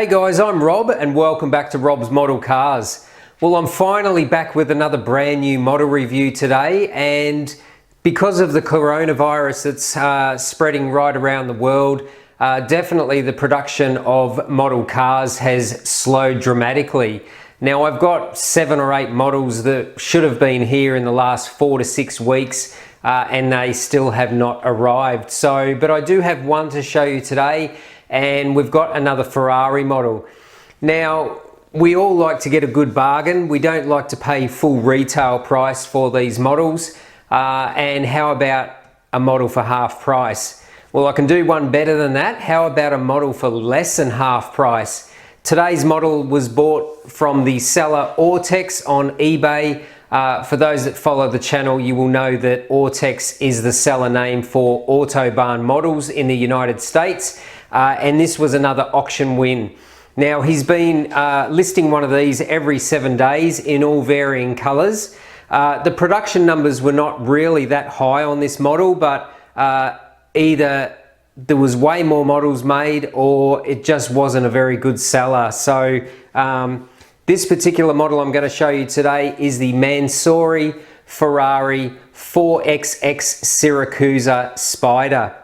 Hey guys, I'm Rob and welcome back to Rob's Model Cars. Well, I'm finally back with another brand new model review today, and because of the coronavirus that's spreading right around the world, definitely the production of model cars has slowed dramatically. Now I've got 7 or 8 models that should have been here in the last 4 to 6 weeks and they still have not arrived. But I do have one to show you today, and we've got another Ferrari model. Now, we all like to get a good bargain. We don't like to pay full retail price for these models. And how about a model for half price? Well, I can do one better than that. How about a model for less than half price? Today's model was bought from the seller AUTEX on eBay. For those that follow the channel, you will know that AUTEX is the seller name for Autobarn models in the United States. And this was another auction win. Now, he's been listing one of these every 7 days in all varying colors. The production numbers were not really that high on this model, but either there was way more models made or it just wasn't a very good seller. So this particular model I'm going to show you today is the MANSORY Ferrari 4XX SIRACUSA Spider.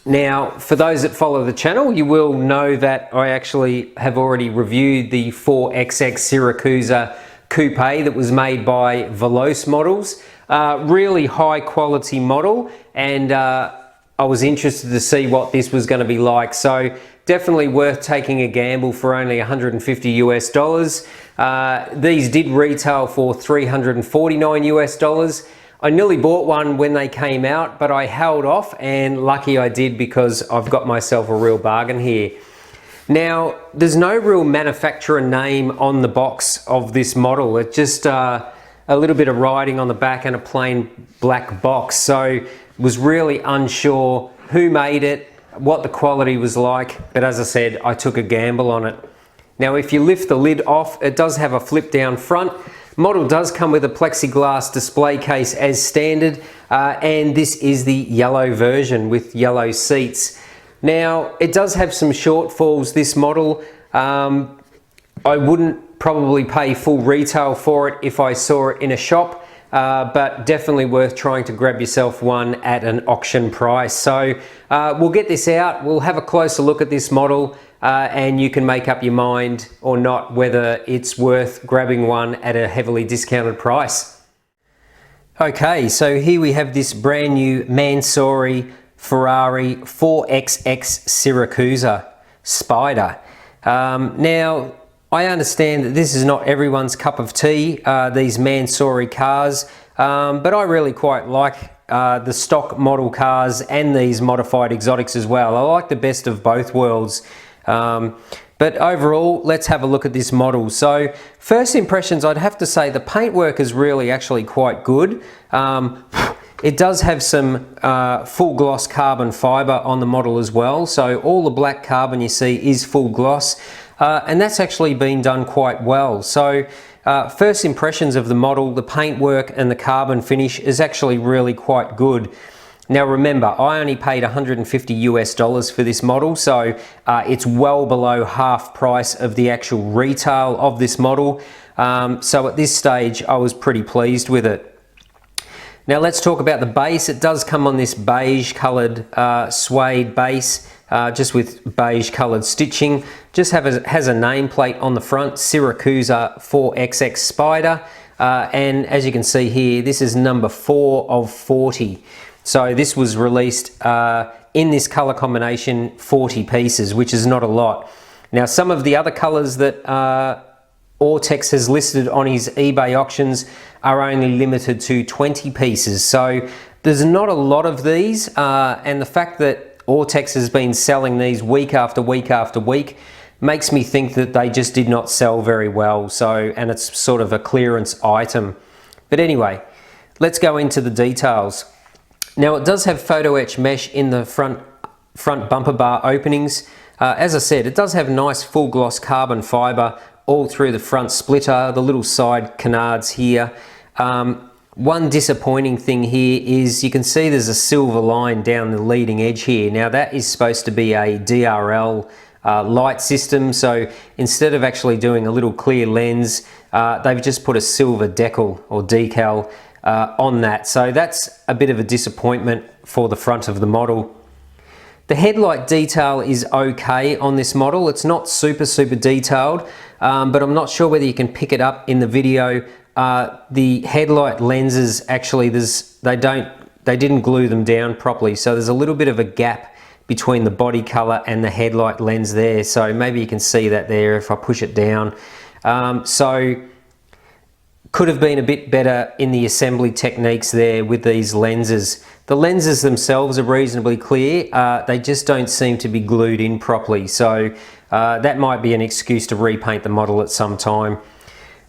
Now, for those that follow the channel, you will know that I actually have already reviewed the 4XX SIRACUSA Coupe that was made by Veloce Models. Really high quality model, and I was interested to see what this was going to be like. So definitely worth taking a gamble for only 150 US dollars. These did retail for 349 US dollars. I nearly bought one when they came out, but I held off, and lucky I did because I've got myself a real bargain here. Now, there's no real manufacturer name on the box of this model. It's just a little bit of writing on the back and a plain black box. So was really unsure who made it, what the quality was like, but as I said, I took a gamble on it. Now, if you lift the lid off, it does have a flip down front. Model does come with a plexiglass display case as standard, and this is the yellow version with yellow seats. Now, it does have some shortfalls, this model. I wouldn't probably pay full retail for it if I saw it in a shop, but definitely worth trying to grab yourself one at an auction price. So we'll get this out, we'll have a closer look at this model, and you can make up your mind or not whether it's worth grabbing one at a heavily discounted price. Okay, so here we have this brand new MANSORY Ferrari 4XX SIRACUSA Spider. Now, I understand that this is not everyone's cup of tea, these MANSORY cars, but I really quite like the stock model cars and these modified exotics as well. I like the best of both worlds. But overall, let's have a look at this model. So first impressions, I'd have to say the paintwork is really actually quite good. It does have some full gloss carbon fiber on the model as well. So all the black carbon you see is full gloss, and that's actually been done quite well. So first impressions of the model, the paintwork and the carbon finish is actually really quite good. Now remember, I only paid 150 US dollars for this model, so it's well below half price of the actual retail of this model. So at this stage, I was pretty pleased with it. Now let's talk about the base. It does come on this beige coloured suede base, just with beige coloured stitching. Just has a nameplate on the front, SIRACUSA 4XX Spider. And as you can see here, this is number 4 of 40. So this was released in this colour combination, 40 pieces, which is not a lot. Now some of the other colours that AUTEX has listed on his eBay auctions are only limited to 20 pieces. So there's not a lot of these, and the fact that AUTEX has been selling these week after week after week makes me think that they just did not sell very well. So, and it's sort of a clearance item. But anyway, let's go into the details. Now it does have photo etch mesh in the front bumper bar openings. As I said, it does have nice full gloss carbon fiber all through the front splitter, the little side canards here. One disappointing thing here is you can see there's a silver line down the leading edge here. Now that is supposed to be a DRL light system. So instead of actually doing a little clear lens, they've just put a silver decal or decal on that. So that's a bit of a disappointment for the front of the model. The headlight detail is okay on this model. It's not super detailed, but I'm not sure whether you can pick it up in the video. The headlight lenses, actually, they didn't glue them down properly, so there's a little bit of a gap between the body color and the headlight lens there. So maybe you can see that there if I push it down. So could have been a bit better in the assembly techniques there with these lenses. The lenses themselves are reasonably clear, they just don't seem to be glued in properly, so that might be an excuse to repaint the model at some time.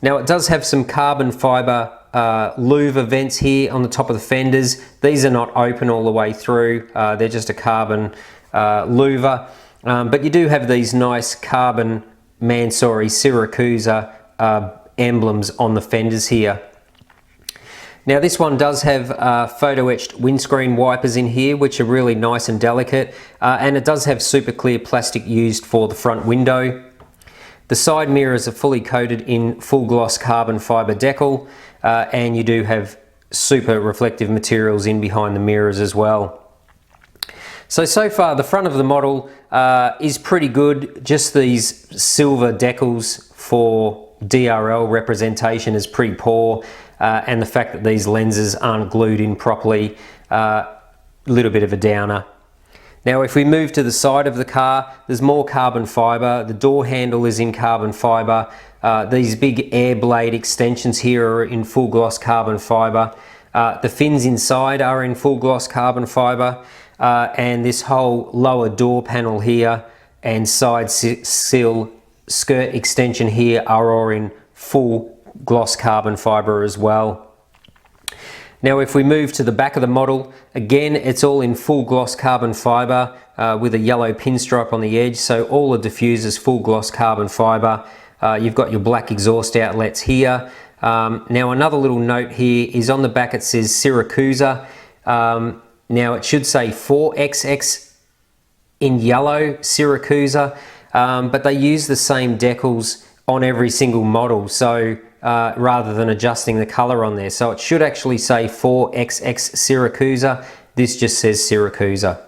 Now it does have some carbon fibre louver vents here on the top of the fenders. These are not open all the way through, they're just a carbon louver, but you do have these nice carbon MANSORY SIRACUSA emblems on the fenders here. Now this one does have photo etched windscreen wipers in here, which are really nice and delicate, and it does have super clear plastic used for the front window. The side mirrors are fully coated in full gloss carbon fibre decal, and you do have super reflective materials in behind the mirrors as well. So far the front of the model is pretty good. Just these silver decals for DRL representation is pretty poor, and the fact that these lenses aren't glued in properly, a little bit of a downer. Now if we move to the side of the car, there's more carbon fibre. The door handle is in carbon fibre. These big air blade extensions here are in full gloss carbon fibre. The fins inside are in full gloss carbon fibre, and this whole lower door panel here and side sill skirt extension here are all in full gloss carbon fibre as well. Now if we move to the back of the model, again it's all in full gloss carbon fibre with a yellow pinstripe on the edge, so all the diffusers full gloss carbon fibre. You've got your black exhaust outlets here. Now another little note here is on the back it says SIRACUSA. Now it should say 4XX in yellow, SIRACUSA, but they use the same decals on every single model, so rather than adjusting the color on there. So it should actually say 4XX SIRACUSA. This just says SIRACUSA.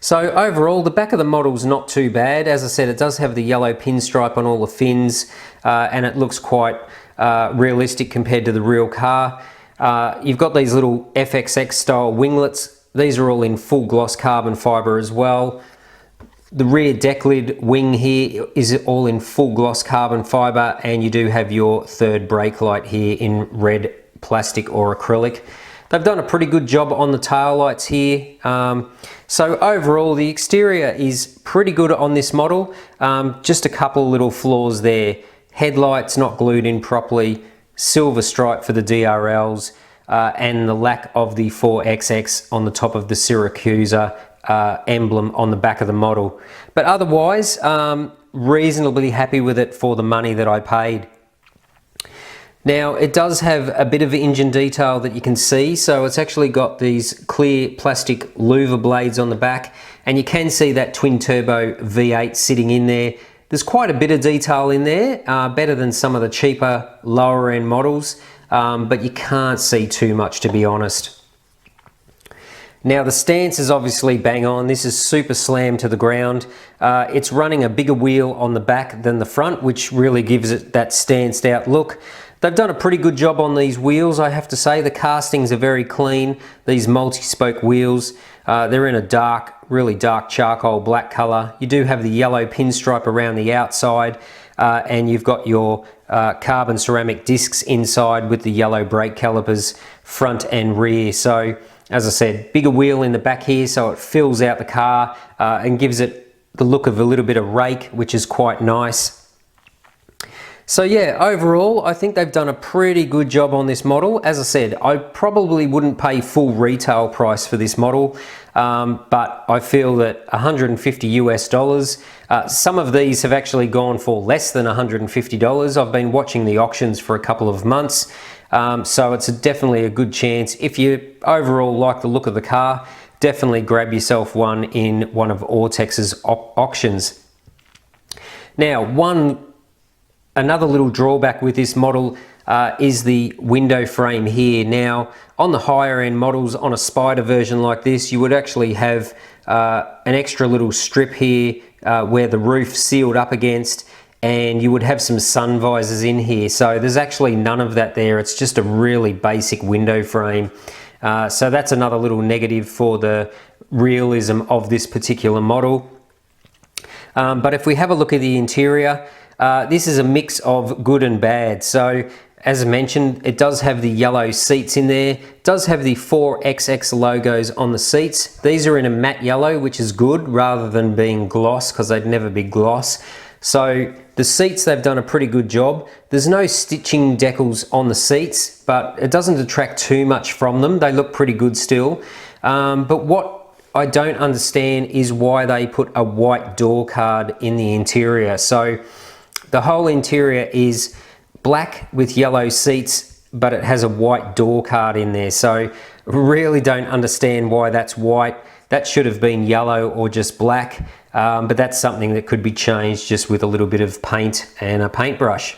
So overall, the back of the model's not too bad. As I said, it does have the yellow pinstripe on all the fins, and it looks quite realistic compared to the real car. You've got these little FXX style winglets. These are all in full gloss carbon fibre as well. The rear deck lid wing here is all in full gloss carbon fibre, and you do have your third brake light here in red plastic or acrylic. They've done a pretty good job on the tail lights here. So overall the exterior is pretty good on this model. Just a couple little flaws there. Headlights not glued in properly, silver stripe for the DRLs, and the lack of the 4XX on the top of the SIRACUSA emblem on the back of the model. But otherwise, reasonably happy with it for the money that I paid. Now it does have a bit of engine detail that you can see, so it's actually got these clear plastic louver blades on the back, and you can see that twin turbo V8 sitting in there. There's quite a bit of detail in there, better than some of the cheaper lower end models, but you can't see too much, to be honest. Now the stance is obviously bang on. This is super slammed to the ground. It's running a bigger wheel on the back than the front, which really gives it that stanced out look. They've done a pretty good job on these wheels, I have to say. The castings are very clean, these multi-spoke wheels. They're in a dark, really dark charcoal black colour. You do have the yellow pinstripe around the outside, and you've got your carbon ceramic discs inside with the yellow brake calipers front and rear. So as I said, bigger wheel in the back here, so it fills out the car and gives it the look of a little bit of rake, which is quite nice. So yeah, overall, I think they've done a pretty good job on this model. As I said, I probably wouldn't pay full retail price for this model, but I feel that $150 US. Some of these have actually gone for less than $150. I've been watching the auctions for a couple of months. So it's definitely a good chance. If you overall like the look of the car, definitely grab yourself one in one of AUTEX's auctions. Now, another little drawback with this model is the window frame here. Now, on the higher end models, on a Spider version like this, you would actually have an extra little strip here where the roof sealed up against, and you would have some sun visors in here. So there's actually none of that there. It's just a really basic window frame. So that's another little negative for the realism of this particular model. But if we have a look at the interior, this is a mix of good and bad. So as I mentioned, it does have the yellow seats in there. It does have the 4XX logos on the seats. These are in a matte yellow, which is good, rather than being gloss, because they'd never be gloss. So the seats, they've done a pretty good job. There's no stitching decals on the seats, but it doesn't detract too much from them. They look pretty good still. But what I don't understand is why they put a white door card in the interior. So the whole interior is black with yellow seats, but it has a white door card in there. So really don't understand why that's white. That should have been yellow or just black, but that's something that could be changed just with a little bit of paint and a paintbrush.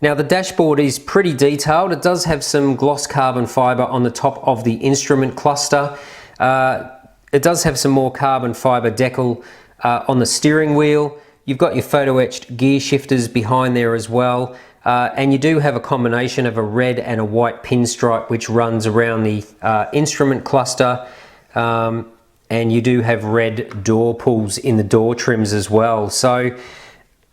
Now, the dashboard is pretty detailed. It does have some gloss carbon fiber on the top of the instrument cluster. It does have some more carbon fiber decal on the steering wheel. You've got your photo etched gear shifters behind there as well. And you do have a combination of a red and a white pinstripe which runs around the instrument cluster. And you do have red door pulls in the door trims as well. So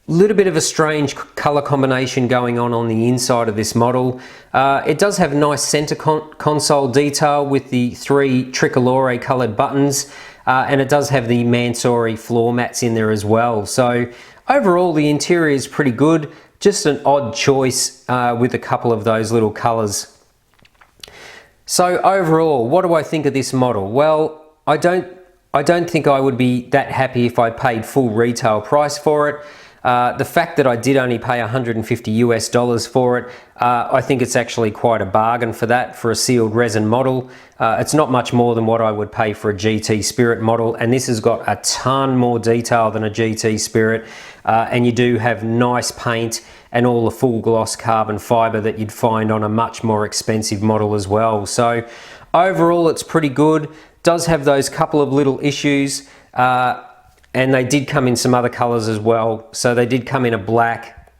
a little bit of a strange color combination going on the inside of this model. It does have nice center console detail with the 3 tricolore colored buttons. And it does have the MANSORY floor mats in there as well. So overall, the interior is pretty good. Just an odd choice with a couple of those little colors. So overall, what do I think of this model? Well, I don't think I would be that happy if I paid full retail price for it. The fact that I did only pay $150 for it, I think it's actually quite a bargain for that, for a sealed resin model. It's not much more than what I would pay for a GT Spirit model, and this has got a ton more detail than a GT Spirit, and you do have nice paint and all the full gloss carbon fiber that you'd find on a much more expensive model as well. So overall, it's pretty good. Does have those couple of little issues, and they did come in some other colors as well. So they did come in a black,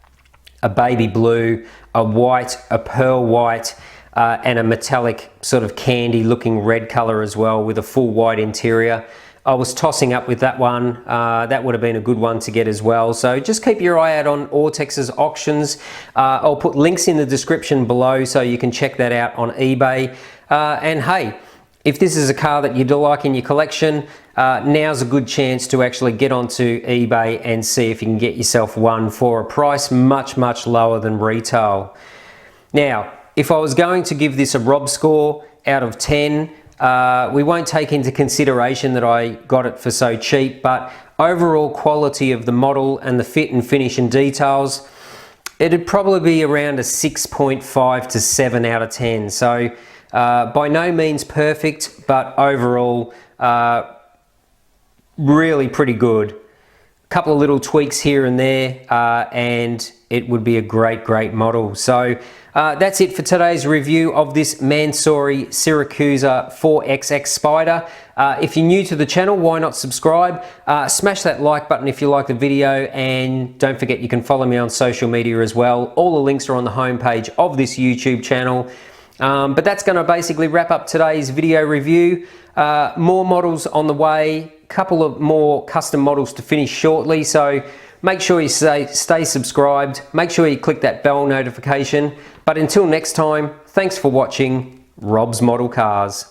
a baby blue, a white, a pearl white, and a metallic sort of candy looking red color as well, with a full white interior. I was tossing up with that one. That would have been a good one to get as well. So just keep your eye out on AUTEX's auctions. I'll put links in the description below so you can check that out on eBay. And hey, if this is a car that you'd like in your collection, now's a good chance to actually get onto eBay and see if you can get yourself one for a price much, much lower than retail. Now, if I was going to give this a Rob score out of 10, we won't take into consideration that I got it for so cheap, but overall quality of the model and the fit and finish and details, it'd probably be around a 6.5 to 7 out of 10. So by no means perfect, but overall really pretty good. A couple of little tweaks here and there, and it would be a great model. So that's it for today's review of this MANSORY SIRACUSA 4XX Spider. If you're new to the channel, why not subscribe? Smash that like button if you like the video, and don't forget you can follow me on social media as well. All the links are on the homepage of this YouTube channel. But that's going to basically wrap up today's video review. More models on the way, couple of more custom models to finish shortly, so make sure you stay subscribed, make sure you click that bell notification. But until next time, thanks for watching Rob's Model Cars.